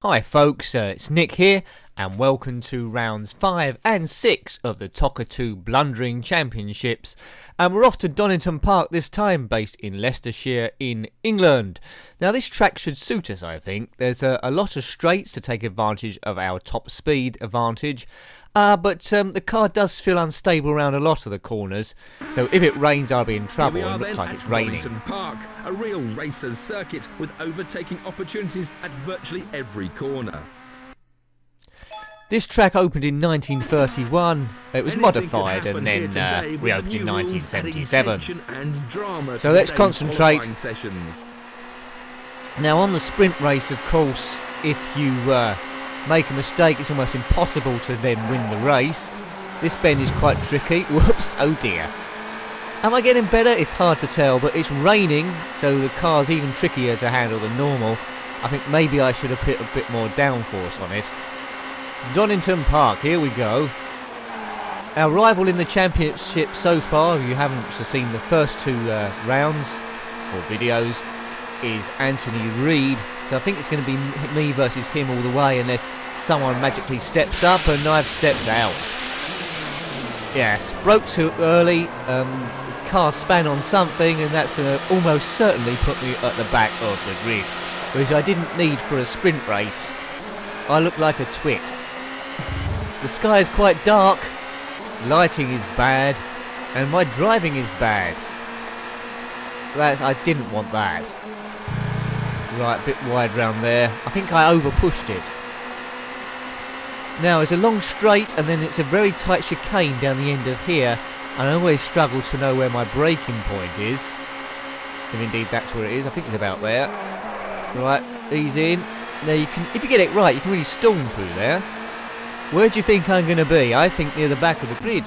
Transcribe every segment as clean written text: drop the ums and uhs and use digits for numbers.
Hi folks, it's Nick here and welcome to rounds 5 and 6 of the Toca 2 Blundering Championships, and we're off to Donington Park this time, based in Leicestershire in England. Now this track should suit us, I think. There's a lot of straights to take advantage of our top speed advantage, but the car does feel unstable around a lot of the corners, so if it rains I'll be in trouble. It looks like it's raining. Donington Park, a real racer's circuit with overtaking opportunities at virtually every corner. This track opened in 1931, it was modified and then reopened in 1977. So let's concentrate. Now on the sprint race, of course, if you make a mistake it's almost impossible to then win the race. This bend is quite tricky. Whoops, oh dear. Am I getting better? It's hard to tell, but it's raining, so the car's even trickier to handle than normal. I think maybe I should have put a bit more downforce on it. Donington Park, here we go. Our rival in the championship so far, if you haven't seen the first two rounds or videos, is Anthony Reid. So I think it's going to be me versus him all the way, unless someone magically steps up and I've stepped out. Yes, broke too early, the car span on something, and that's going to almost certainly put me at the back of the grid, which I didn't need for a sprint race. I look like a twit. The sky is quite dark, lighting is bad, and my driving is bad. I didn't want that. Right, a bit wide round there. I think I over pushed it. Now it's a long straight and then it's a very tight chicane down the end of here, and I always struggle to know where my braking point is. If indeed that's where it is, I think it's about there. Right, ease in. Now you can, if you get it right, you can really storm through there. Where do you think I'm going to be? I think near the back of the grid.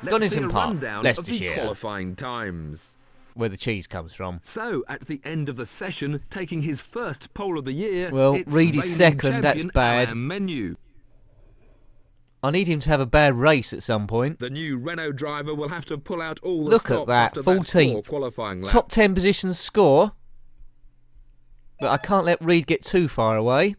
Donington Park, Leicestershire. Qualifying times. Where the cheese comes from. So, at the end of the session, taking his first pole of the year, well, it's Reid is second, that's bad. Menu. I need him to have a bad race at some point. The new Renault driver will have to pull out all the Look stops at that, after 14th. Qualifying lap. Top 10 positions score. But I can't let Reid get too far away.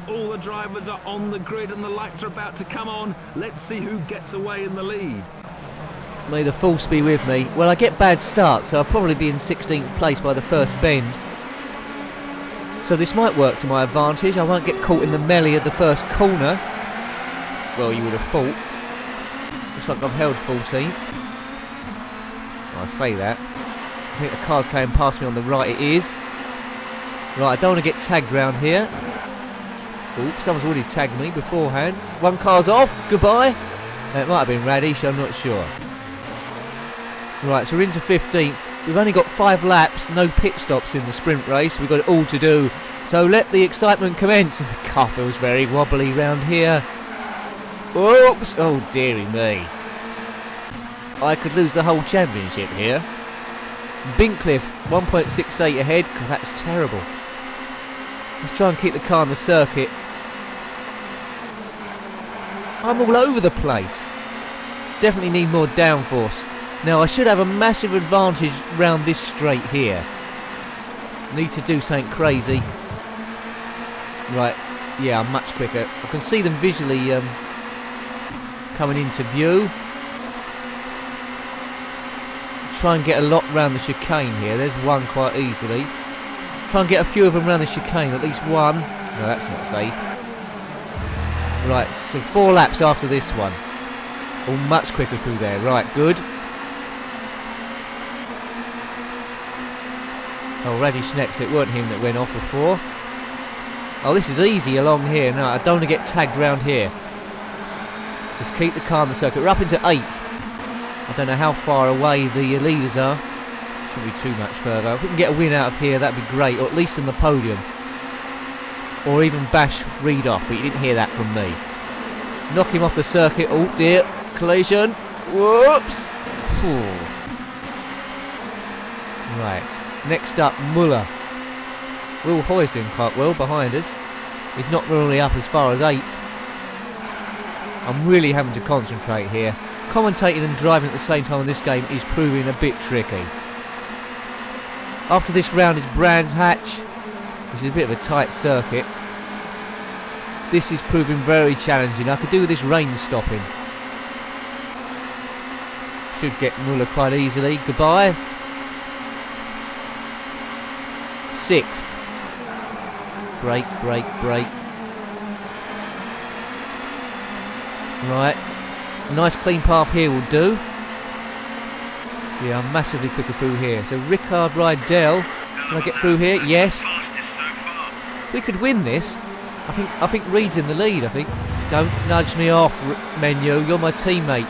All the drivers are on the grid and the lights are about to come on. Let's see who gets away in the lead. May the force be with me. Well, I get bad starts, so I'll probably be in 16th place by the first bend. So this might work to my advantage. I won't get caught in the melee of the first corner. Well, you would have thought. Looks like I've held 14th. I say that. I think the car's coming past me on the right. It is. Right, I don't want to get tagged round here. Oops, someone's already tagged me beforehand. One car's off. Goodbye. It might have been Radish, I'm not sure. Right, so we're into 15th. We've only got 5 laps, no pit stops in the sprint race. We've got it all to do. So let the excitement commence. And the car feels very wobbly round here. Oops! Oh, dearie me. I could lose the whole championship here. Bincliffe, 1.68 ahead. God, that's terrible. Let's try and keep the car on the circuit. I'm all over the place. Definitely need more downforce. Now I should have a massive advantage round this straight here. Need to do something crazy. Right, yeah, I'm much quicker. I can see them visually coming into view. Try and get a lot round the chicane here. There's one quite easily. Try and get a few of them round the chicane, at least one. No, that's not safe. Right, so 4 laps after this one. All much quicker through there. Right, good. Oh, Radish next. It weren't him that went off before. Oh, this is easy along here. No, I don't want to get tagged round here. Just keep the car on the circuit. We're up into 8th. I don't know how far away the leaders are. Shouldn't be too much further. If we can get a win out of here, that'd be great. Or at least in the podium. Or even bash Reid off, but you didn't hear that from me. Knock him off the circuit. Oh dear. Collision. Whoops. Ooh. Right. Next up, Muller. Will Hoy's doing quite well behind us. He's not really up as far as 8th. I'm really having to concentrate here. Commentating and driving at the same time in this game is proving a bit tricky. After this round is Brands Hatch, which is a bit of a tight circuit. This is proving very challenging. I could do with this rain stopping. Should get Muller quite easily. Goodbye. 6th. Brake, brake, brake. Right. A nice clean path here will do. Yeah, I'm massively quicker through here. So Rickard Rydell. Can I get through here? Yes. We could win this. I think Reed's in the lead, I think. Don't nudge me off, Menu. You're my teammate.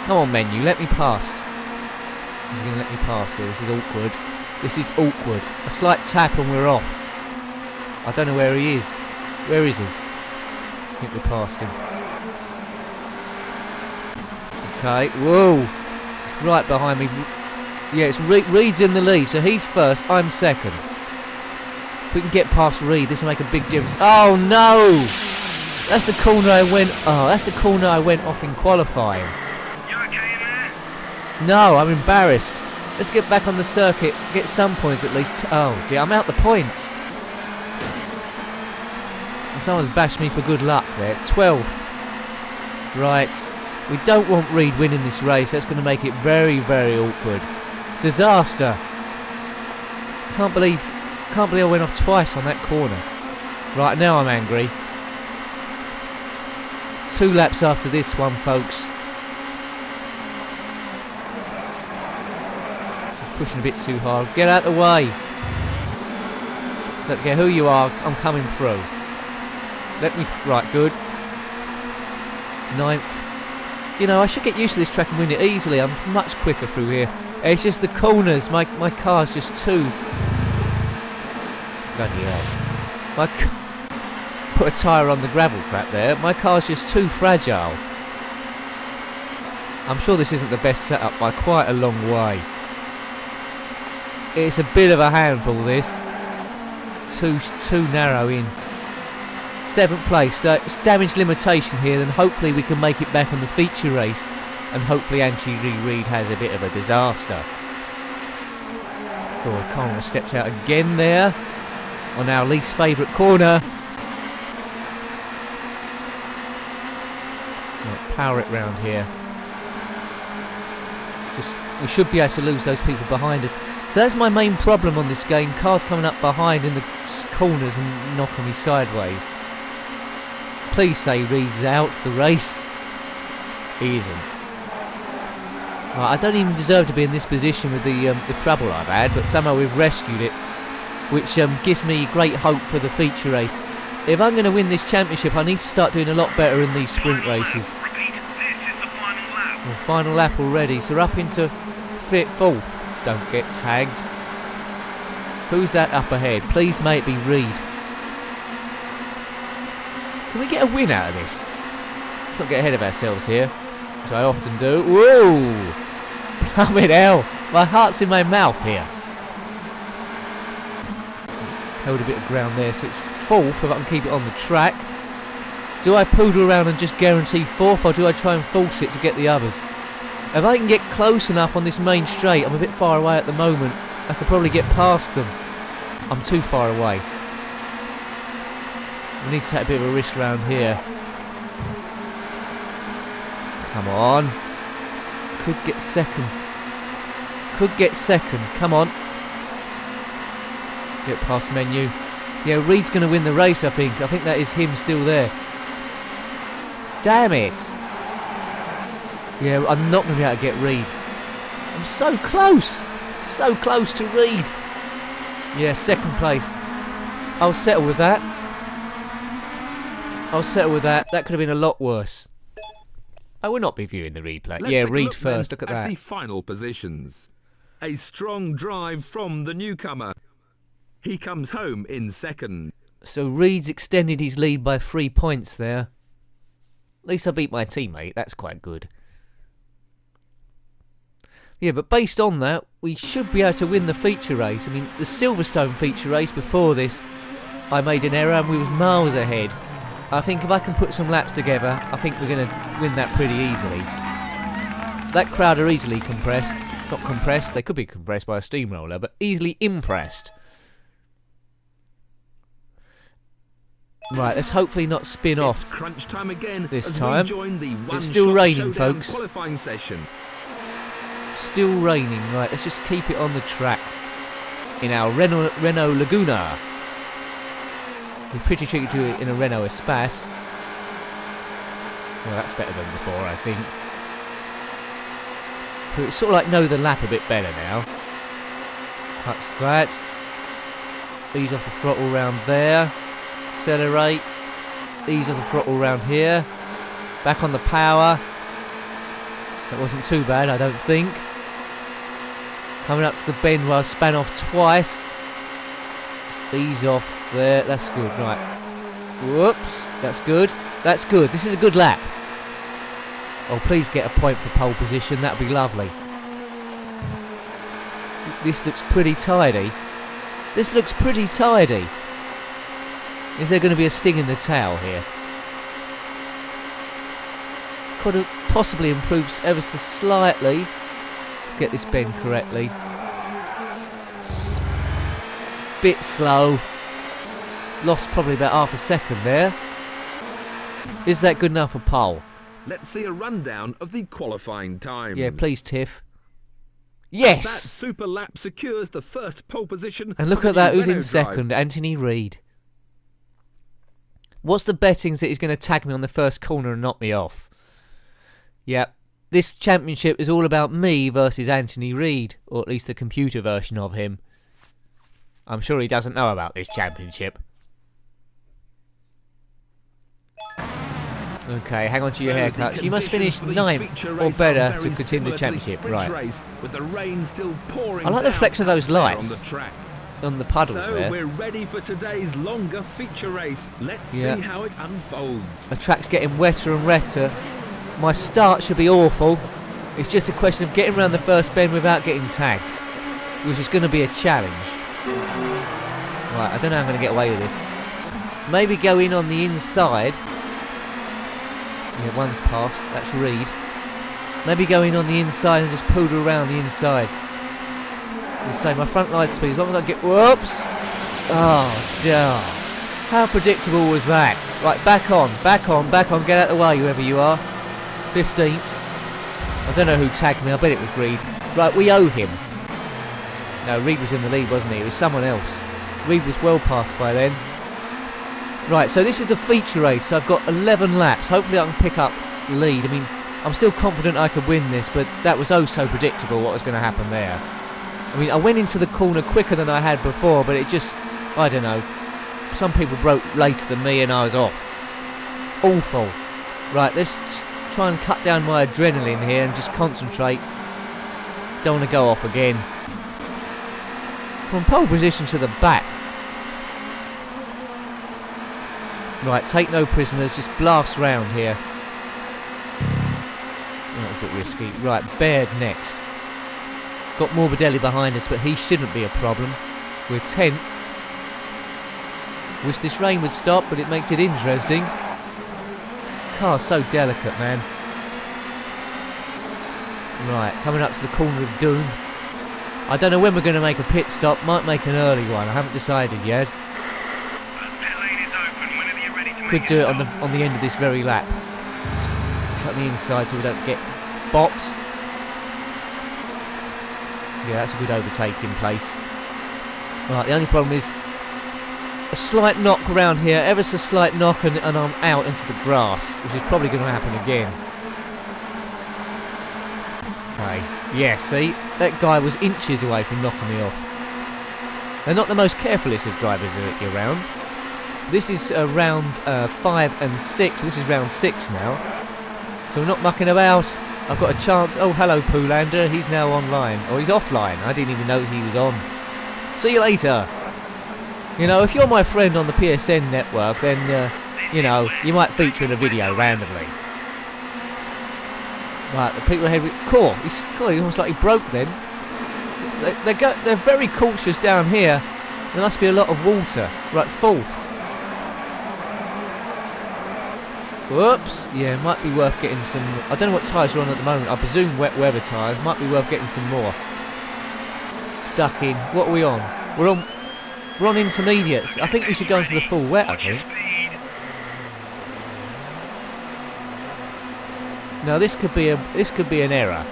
Come on, Menu. Let me past. He's going to let me pass here. This is awkward. This is awkward. A slight tap and we're off. I don't know where he is. Where is he? I think we passed him. Okay. Whoa. It's right behind me. Yeah, it's Reed's in the lead. So he's first. I'm second. If we can get past Reed, this will make a big difference. Oh no! That's the corner I went. Oh, that's the corner I went off in qualifying. You okay in there? No, I'm embarrassed. Let's get back on the circuit, get some points at least. Oh dear, I'm out the points. And someone's bashed me for good luck there. 12th. Right. We don't want Reed winning this race. That's going to make it very, very awkward. Disaster. Can't believe I went off twice on that corner. Right, now I'm angry. 2 laps after this one, folks. Just pushing a bit too hard. Get out of the way. Don't care who you are, I'm coming through. Let me... Right, good. 9th. You know, I should get used to this track and win it easily. I'm much quicker through here. It's just the corners. My car's just too... Bloody hell. Put a tyre on the gravel trap there. My car's just too fragile. I'm sure this isn't the best setup by quite a long way. It's a bit of a handful, this. Too narrow in. 7th place. It's damage limitation here, then hopefully we can make it back on the feature race. And hopefully Anthony Reed has a bit of a disaster. Oh, Connor steps out again there. On our least favourite corner. Right, power it round here. We should be able to lose those people behind us. So that's my main problem on this game. Cars coming up behind in the corners and knocking me sideways. Please say Reed's out the race. He isn't. Right, I don't even deserve to be in this position with the trouble I've had, but somehow we've rescued it. Which gives me great hope for the feature race. If I'm going to win this championship, I need to start doing a lot better in these sprint races. Repeat, this is the final lap. Well, final lap already, so we're up into 4th. Don't get tagged. Who's that up ahead? Please may it be Reed. Can we get a win out of this? Let's not get ahead of ourselves here, which I often do. Whoa! Blimey hell, my heart's in my mouth here. Held a bit of ground there, so it's 4th if I can keep it on the track. Do I poodle around and just guarantee 4th, or do I try and force it to get the others? If I can get close enough on this main straight, I'm a bit far away at the moment, I could probably get past them. I'm too far away. We need to take a bit of a risk around here. Come on. Could get second. Could get second, come on. Get past Menu. Yeah, Reed's going to win the race, I think. I think that is him still there. Damn it! Yeah, I'm not going to be able to get Reed. I'm so close! So close to Reed! Yeah, 2nd place. I'll settle with that. I'll settle with that. That could have been a lot worse. I will not be viewing the replay. Let's yeah, take a Reed look first. then Look at at that. the final positions. A strong drive from the newcomer. He comes home in 2nd. So Reed's extended his lead by 3 points there. At least I beat my teammate. That's quite good. Yeah, but based on that, we should be able to win the feature race. I mean, the Silverstone feature race before this, I made an error and we was miles ahead. I think if I can put some laps together, I think we're going to win that pretty easily. That crowd are easily compressed. Not compressed. They could be compressed by a steamroller, but easily impressed. Right, let's hopefully not spin off crunch time again this as time. we join the It's still raining, showdown folks. qualifying session. Still raining. Right, let's just keep it on the track in our Renault Laguna. We're pretty tricky to do it in a Renault Espace. Well, that's better than before, I think. So it's sort of like know the lap a bit better now. Touch that. Ease off the throttle round there. Accelerate. Ease off the throttle round here. Back on the power. That wasn't too bad, I don't think. Coming up to the bend where I span off twice. Just ease off there. That's good. Right. Whoops. That's good. That's good. This is a good lap. Oh, please get a point for pole position. That would be lovely. This looks pretty tidy. This looks pretty tidy. Is there going to be a sting in the tail here? Could have possibly improved ever so slightly. Let's get this bend correctly. Bit slow. Lost probably about half a second there. Is that good enough for pole? Let's see a rundown of the qualifying times. Yeah, please, Tiff. That Yes! super lap secures the first pole position. And look for at the that, who's in Renault drive. second? Anthony Reid. What's the bettings that he's going to tag me on the first corner and knock me off? Yep. This championship is all about me versus Anthony Reid, or at least the computer version of him. I'm sure he doesn't know about this championship. Okay, hang on to your haircuts. You must finish ninth or better to continue the championship. Right. Race, with the rain still pouring I like the down reflection of those out there lights on the track. on the puddles So there. we're ready for today's longer feature race. Let's Yeah. see how it unfolds. The track's getting wetter and wetter. My start should be awful. It's just a question of getting around the first bend without getting tagged, which is going to be a challenge. Right, I don't know how I'm going to get away with this. Maybe go in on the inside. Yeah, one's passed. That's Reid. Maybe go in on the inside and just poodle around the inside. You say my front light speed, as long as I get... Whoops! Oh, damn. How predictable was that? Right, back on, back on, back on. Get out of the way, whoever you are. 15th. I don't know who tagged me. I bet it was Reid. Right, we owe him. No, Reid was in the lead, wasn't he? It was someone else. Reid was well past by then. Right, so this is the feature race. I've got 11 laps. Hopefully I can pick up the lead. I mean, I'm still confident I could win this, but that was oh so predictable what was going to happen there. I mean, I went into the corner quicker than I had before, but it just, I don't know. Some people broke later than me and I was off. Awful. Right, let's try and cut down my adrenaline here and just concentrate. Don't want to go off again. From pole position to the back. Right, take no prisoners, just blast round here. That was a bit risky. Right, Baird next. Got Morbidelli behind us, but he shouldn't be a problem. We're 10th. Wish this rain would stop, but it makes it interesting. Car's so delicate, man. Right, coming up to the corner of Doom. I don't know when we're going to make a pit stop. Might make an early one. I haven't decided yet. Pit lane is open whenever you're ready to Could make do it it on the end of this very lap. Just cut the inside so we don't get bopped. Yeah, that's a good overtake in place. Right, the only problem is a slight knock around here, ever so slight knock, and I'm out into the grass, which is probably going to happen again. Okay, yeah, see, that guy was inches away from knocking me off. They're not the most carefulest of drivers around. This is round 5 and 6. This is round 6 now, so we're not mucking about. I've got a chance. Oh, hello, Poolander. He's now online. Or he's offline. I didn't even know he was on. See you later. You know, if you're my friend on the PSN network, then, you know, you might feature in a video randomly. Right, the people ahead with... Cool. He almost like he broke then. They're very cautious down here. There must be a lot of water. Right, 4th. Whoops. Yeah, might be worth getting some... I don't know what tyres are on at the moment. I presume wet weather tyres. Might be worth getting some more. Stuck in. What are we on? We're on intermediates. I think we should go into the full wet, I think. Now this could be an error.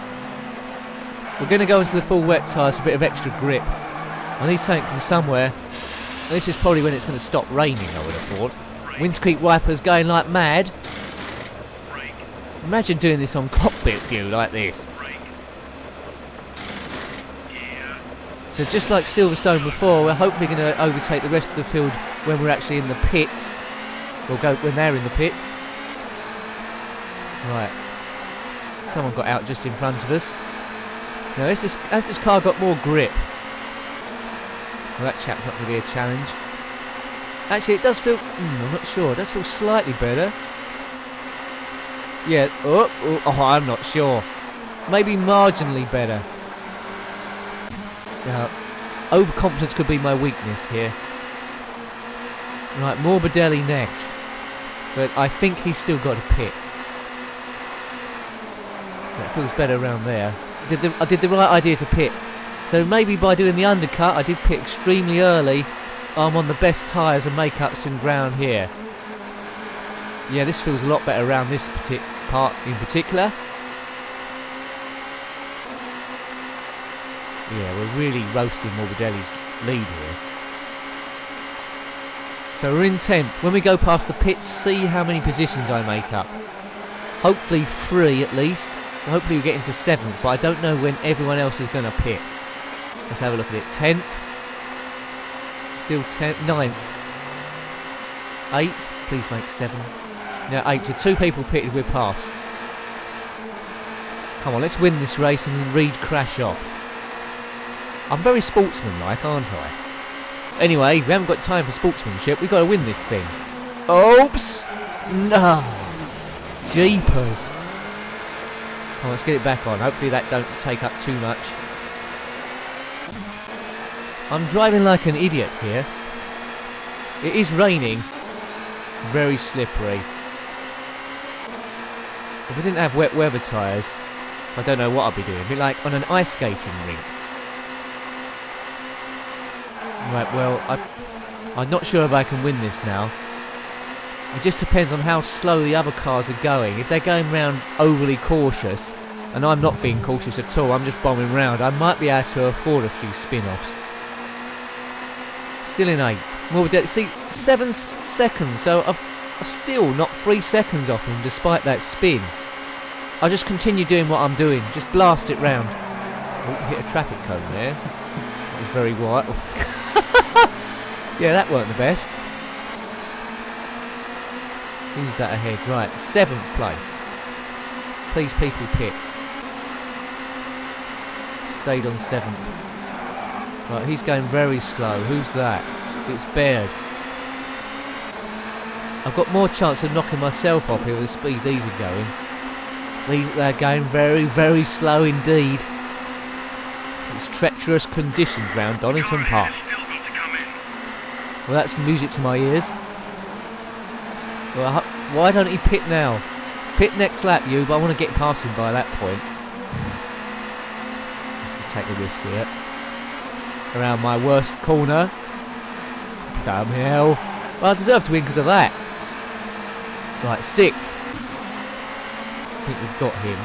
We're going to go into the full wet tyres for a bit of extra grip. I need something from somewhere. And this is probably when it's going to stop raining, I would have thought. Windscreen wipers going like mad. Imagine doing this on cockpit view like this. So just like Silverstone before, we're hopefully going to overtake the rest of the field when we're actually in the pits. Or go when they're in the pits. Right. Someone got out just in front of us. Now has this car got more grip? Well, that chap's not going to be a challenge. Actually, it does feel... I'm not sure. It does feel slightly better. Yeah. Oh, I'm not sure. Maybe marginally better. Now, overconfidence could be my weakness here. Right, Morbidelli next. But I think he's still got a pit. That feels better around there. I did the right idea to pit. So maybe by doing the undercut, I did pit extremely early. I'm on the best tyres and make up some ground here. Yeah, this feels a lot better around this part in particular. Yeah, we're really roasting Morbidelli's lead here. So we're in 10th. When we go past the pits, see how many positions I make up. Hopefully 3 at least. Hopefully we get into 7th, but I don't know when everyone else is going to pit. Let's have a look at it. 10th. Still 10th. 9th. 8th. Please make 7. Now 8th. So 2 people pitted, we're past. Come on, let's win this race and then Reed crash off. I'm very sportsmanlike, aren't I? Anyway, we haven't got time for sportsmanship. We've got to win this thing. Oops! No! Jeepers! Come on, let's get it back on. Hopefully that don't take up too much. I'm driving like an idiot here. It is raining. Very slippery. If I didn't have wet weather tyres, I don't know what I'd be doing. It'd be like on an ice skating rink. Right, well, I'm not sure if I can win this now. It just depends on how slow the other cars are going. If they're going round overly cautious, and I'm not being cautious at all, I'm just bombing round, I might be able to afford a few spin-offs. Still in 8th. Morbidelli, see, 7 seconds, so I've still not 3 seconds off him despite that spin. I'll just continue doing what I'm doing, just blast it round. Oh, hit a traffic cone there. That was very white. Yeah, that weren't the best. Who's that ahead? Right, 7th place. Please, people, pit. Stayed on 7th. Right, he's going very slow. Who's that? It's Baird. I've got more chance of knocking myself off here with the speed these are going. They're going very, very slow indeed. It's treacherous conditions round Donington Park. Well, that's music to my ears. Well, why don't he pit now? Pit next lap, you, but I want to get past him by that point. Let's take a risk here. Around my worst corner. Come hell. Well, I deserve to win because of that. Right, 6th. I think we've got him.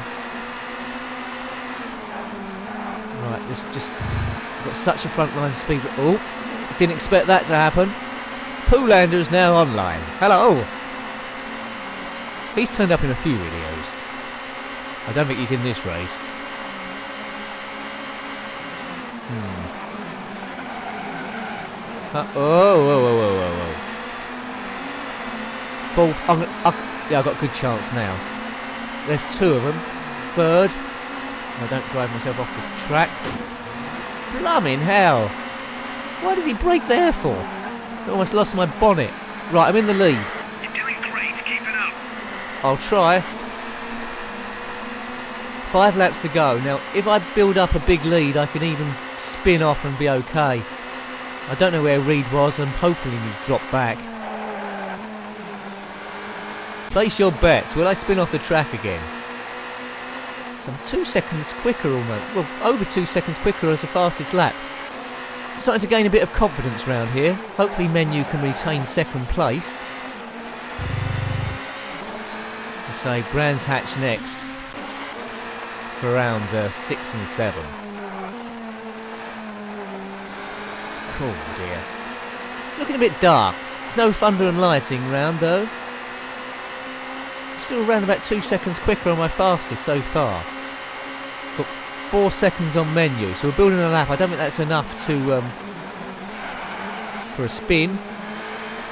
Right, let's just... got such a frontline speed. Oh, didn't expect that to happen. Poolander is now online. Hello. He's turned up in a few videos. I don't think he's in this race. Whoa. 4th. Yeah, I've got a good chance now. There's 2 of them. 3rd. I don't drive myself off the track. Blimmin' hell. Why did he brake there for? I almost lost my bonnet. Right, I'm in the lead. You're doing great. Keep it up. I'll try. 5 laps to go. Now, if I build up a big lead, I can even spin off and be okay. I don't know where Reed was. I'm hoping he's dropped back. Place your bets. Will I spin off the track again? So I'm 2 seconds quicker almost. Well, over 2 seconds quicker as the fastest lap. Starting to gain a bit of confidence round here. Hopefully Menu can retain second place. So Brands Hatch next for rounds 6 and 7. Oh dear. Looking a bit dark. There's no thunder and lighting round though. Still around about 2 seconds quicker on my fastest so far. Got 4 seconds on Menu, so we're building a lap. I don't think that's enough to for a spin.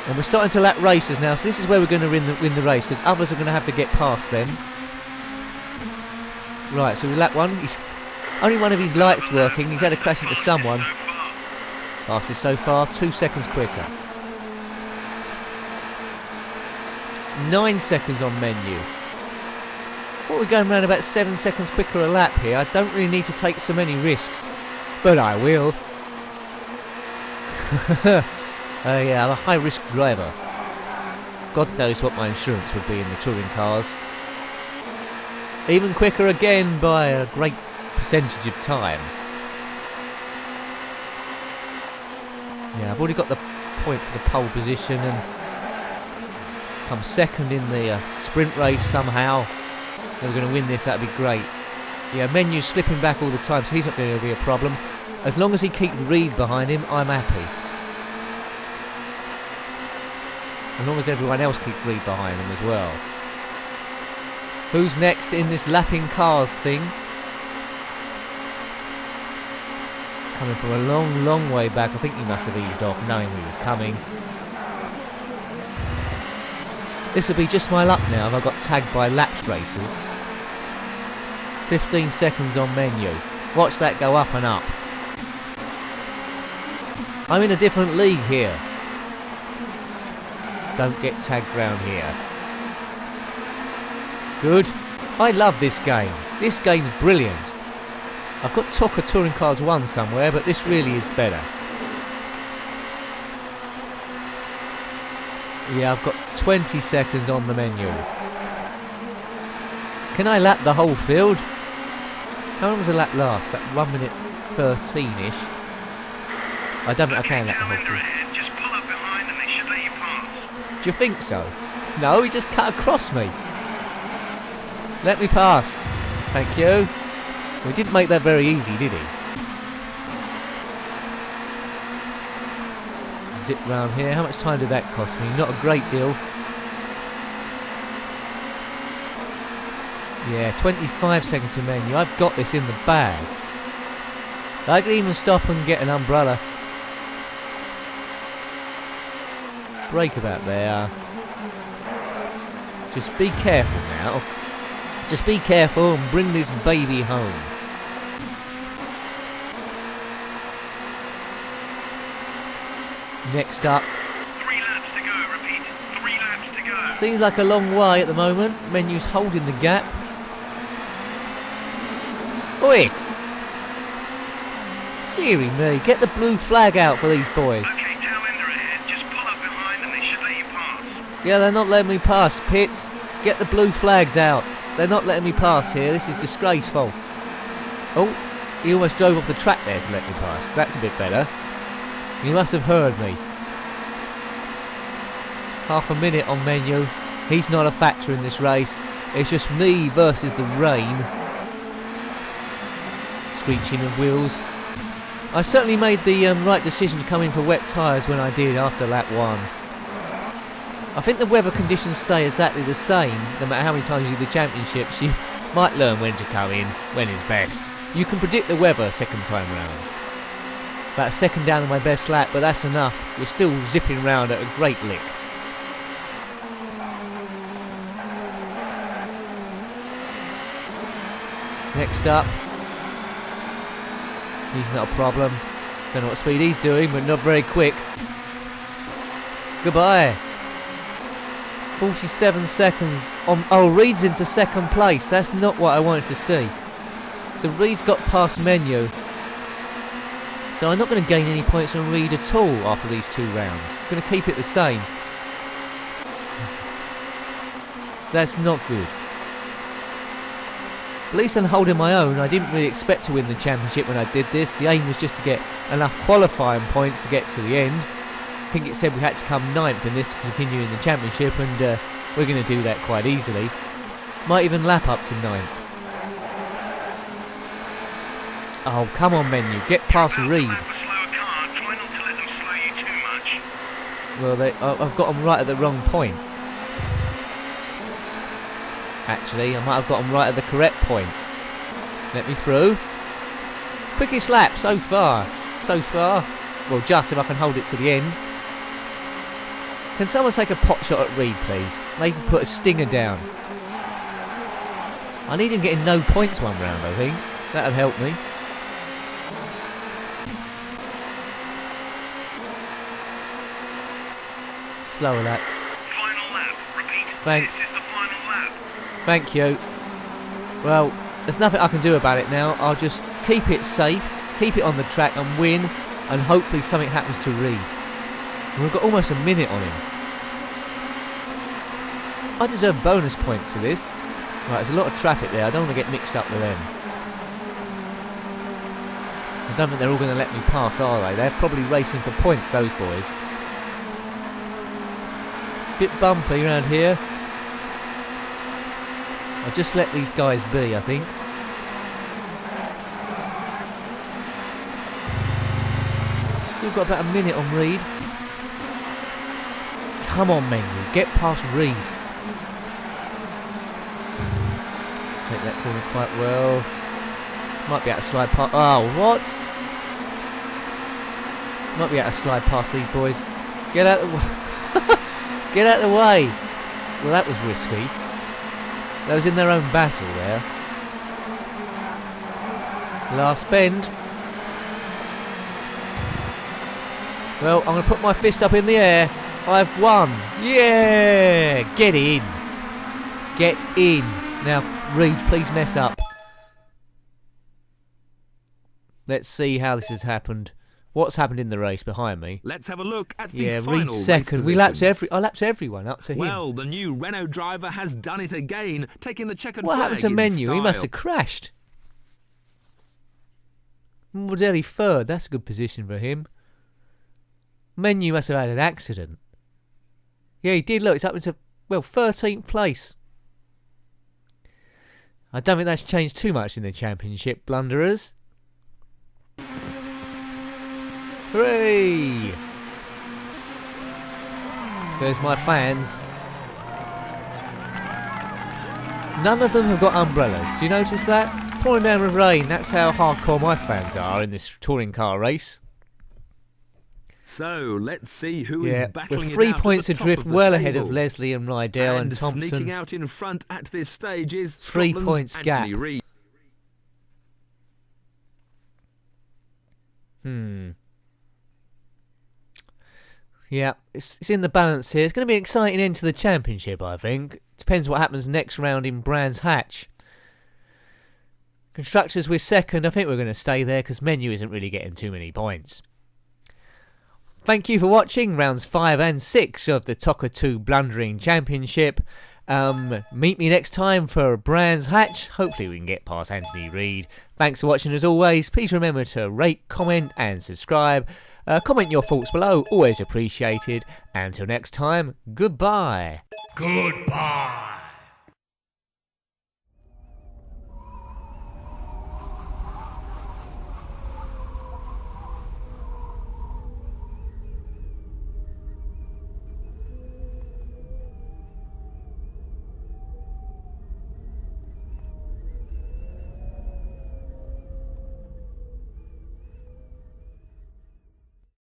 And we're starting to lap racers now, so this is where we're going to win the race, because others are going to have to get past them. Right, so we lap one. Only one of his lights working. He's had a crash into someone. Fastest so far, 2 seconds quicker. 9 seconds on Menu. What, we're going around about 7 seconds quicker a lap here. I don't really need to take so many risks, but I will. I'm a high-risk driver. God knows what my insurance would be in the touring cars. Even quicker again by a great percentage of time. Yeah, I've already got the point for the pole position and come second in the sprint race somehow. If we're going to win this, that'd be great. Yeah, Menu's slipping back all the time, so he's not going to be a problem. As long as he keeps Reed behind him, I'm happy. As long as everyone else keeps Reed behind him as well. Who's next in this lapping cars thing? Coming from a long, long way back. I think he must have eased off knowing he was coming. This will be just my luck now if I got tagged by laps racers. 15 seconds on Menu. Watch that go up and up. I'm in a different league here. Don't get tagged round here. Good. I love this game. This game's brilliant. I've got Toca Touring Cars 1 somewhere, but this really is better. Yeah, I've got 20 seconds on the Menu. Can I lap the whole field? How long does a lap last? About 1 minute 13-ish. I don't think I can lap the whole field. Do you think so? No, he just cut across me. Let me past. Thank you. Well, he didn't make that very easy, did he? Zip round here. How much time did that cost me? Not a great deal. Yeah, 25 seconds to Menu. I've got this in the bag. I can even stop and get an umbrella. Brake about there. Just be careful now. Just be careful and bring this baby home. Next up. 3 laps to go, repeat. 3 laps to go. Seems like a long way at the moment. Menu's holding the gap. Oi! Dearie me, get the blue flag out for these boys. Okay, tail ender ahead. Just pull up behind them. They should let you pass. Yeah, they're not letting me pass, Pitts. Get the blue flags out. They're not letting me pass here. This is disgraceful. Oh, he almost drove off the track there to let me pass. That's a bit better. He must have heard me. Half a minute on Menu. He's not a factor in this race. It's just me versus the rain. Screeching of wheels. I certainly made the right decision to come in for wet tyres when I did after lap 1. I think the weather conditions stay exactly the same no matter how many times you do the championships. You might learn when to come in, when is best. You can predict the weather second time round. About a second down on my best lap, but that's enough. We're still zipping round at a great lick. Next up. He's not a problem. Don't know what speed he's doing, but not very quick. Goodbye. 47 seconds on. Oh, Reed's into second place. That's not what I wanted to see. So Reed's got past Menu. So I'm not going to gain any points on Reed at all after these 2 rounds. I'm going to keep it the same. That's not good. At least I'm holding my own. I didn't really expect to win the championship when I did this. The aim was just to get enough qualifying points to get to the end. I think it said we had to come 9th in this to continue in the championship, and we're going to do that quite easily. Might even lap up to 9th. Oh, come on, Menu. Get past Reed. Well, I've got them right at the wrong point. Actually, I might have got them right at the correct point. Let me through. Quickest lap so far. So far. Well, just if I can hold it to the end. Can someone take a pot shot at Reed, please? Maybe put a stinger down. I need him getting no points one round, I think. That'd help me. Slower lap. Final lap. Repeat. Thanks. This is the final lap. Thank you. Well, there's nothing I can do about it now. I'll just keep it safe, keep it on the track and win, and hopefully something happens to Reed. And we've got almost a minute on him. I deserve bonus points for this. Right, there's a lot of traffic there. I don't want to get mixed up with them. I don't think they're all going to let me pass, are they? They're probably racing for points, those boys. Bit bumpy around here. I'll just let these guys be, I think. Still got about a minute on Reed. Come on, Menu, get past Reed. Take that corner quite well. Might be able to slide past. Oh, what? Might be able to slide past these boys. Get out of the way. Get out of the way. Well, that was risky. That was in their own battle there. Last bend. Well, I'm going to put my fist up in the air. I've won. Yeah! Get in. Get in. Now, Reed, please mess up. Let's see how this has happened. What's happened in the race behind me? Let's have a look at the final Reed second. race I lapped everyone up to him. Well, the new Renault driver has done it again, taking the checkered What flag happened to in Menu? He must style. have crashed. Mordelli third. That's a good position for him. Menu must have had an accident. Yeah, he did. Look, it's up into, well, 13th place. I don't think that's changed too much in the championship, blunderers. Hooray! There's my fans. None of them have got umbrellas. Do you notice that? Pouring down with rain. That's how hardcore my fans are in this touring car race. So, let's see who is battling with it 3 out points at the top adrift, of the well ahead of table. Leslie and Rydell and Thompson. Sneaking out in front at this stage is 3 Scotland's points Anthony gap. Reid. Yeah, it's in the balance here. It's going to be an exciting end to the championship, I think. Depends what happens next round in Brands Hatch. Constructors, we're second. I think we're going to stay there because Menu isn't really getting too many points. Thank you for watching rounds 5 and 6 of the Toca 2 Blundering Championship. Meet me next time for Brands Hatch. Hopefully we can get past Anthony Reid. Thanks for watching as always. Please remember to rate, comment and subscribe. Comment your thoughts below, always appreciated. Until next time, goodbye. Goodbye.